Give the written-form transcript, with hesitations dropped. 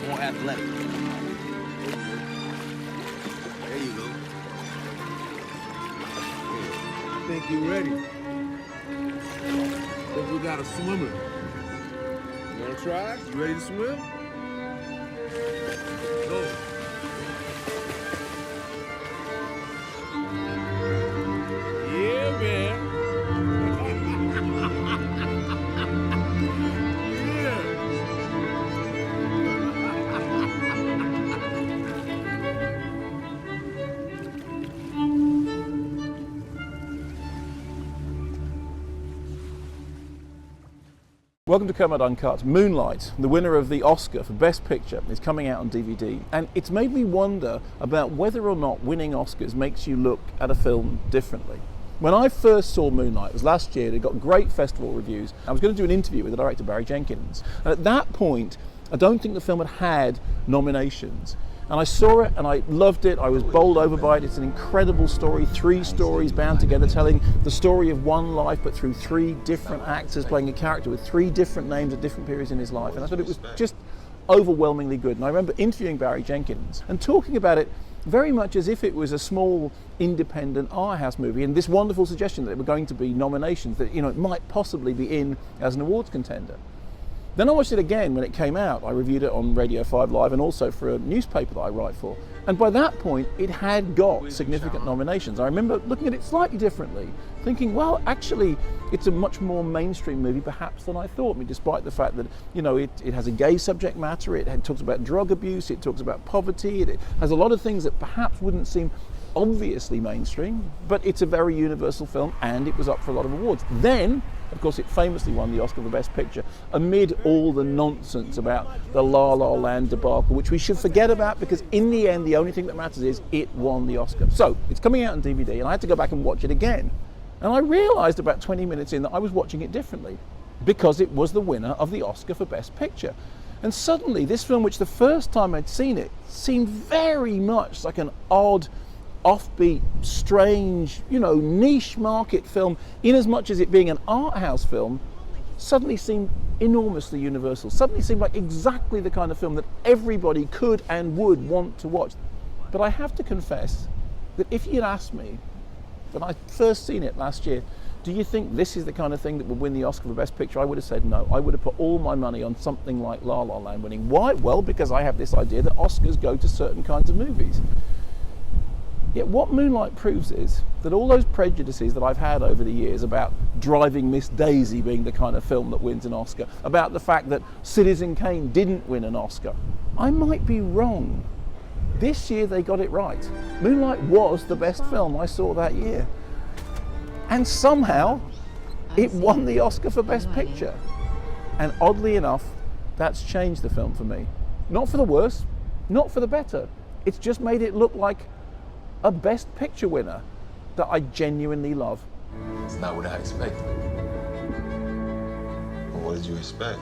More athletic. There you go. I think you're ready. Think we got a swimmer. You wanna try? You ready to swim? Go. Yeah, man. Yeah. Welcome to Kermode Uncut. Moonlight, the winner of the Oscar for Best Picture, is coming out on DVD, and it's made me wonder about whether or not winning Oscars makes you look at a film differently. When I first saw Moonlight, it was last year, it got great festival reviews. I was going to do an interview with the director, Barry Jenkins, and at that point, I don't think the film had nominations. And I saw it and I loved it. I was bowled over by it. It's an incredible story, 3 stories bound together, telling the story of one life, but through 3 different actors playing a character with 3 different names at different periods in his life. And I thought it was just overwhelmingly good. And I remember interviewing Barry Jenkins and talking about it very much as if it was a small independent art house movie, and this wonderful suggestion that there were going to be nominations, that it might possibly be in as an awards contender. Then I watched it again when it came out. I reviewed it on Radio 5 Live and also for a newspaper that I write for. And by that point, it had got significant nominations. I remember looking at it slightly differently, thinking, well, actually, it's a much more mainstream movie perhaps than I thought. I mean, despite the fact that, it has a gay subject matter, it talks about drug abuse, it talks about poverty, it has a lot of things that perhaps wouldn't seem obviously mainstream, but it's a very universal film, and it was up for a lot of awards. Then, of course, it famously won the Oscar for Best Picture amid all the nonsense about the La La Land debacle, which we should forget about, because in the end, the only thing that matters is it won the Oscar. So it's coming out on DVD, and I had to go back and watch it again. And I realized about 20 minutes in that I was watching it differently, because it was the winner of the Oscar for Best Picture. And suddenly, this film, which the first time I'd seen it, seemed very much like an odd, offbeat, strange, niche market film, in as much as it being an art house film, suddenly seemed enormously universal, suddenly seemed like exactly the kind of film that everybody could and would want to watch. But I have to confess that if you'd asked me, when I first seen it last year, do you think this is the kind of thing that would win the Oscar for Best Picture? I would have said no. I would have put all my money on something like La La Land winning. Why? Well, because I have this idea that Oscars go to certain kinds of movies. Yet what Moonlight proves is that all those prejudices that I've had over the years about Driving Miss Daisy being the kind of film that wins an Oscar, about the fact that Citizen Kane didn't win an Oscar, I might be wrong. This year they got it right. Moonlight was the best film I saw that year. And somehow it won the Oscar for Best Picture. And oddly enough, that's changed the film for me. Not for the worse, not for the better. It's just made it look like a Best Picture winner that I genuinely love. It's not what I expected. Well, what did you expect?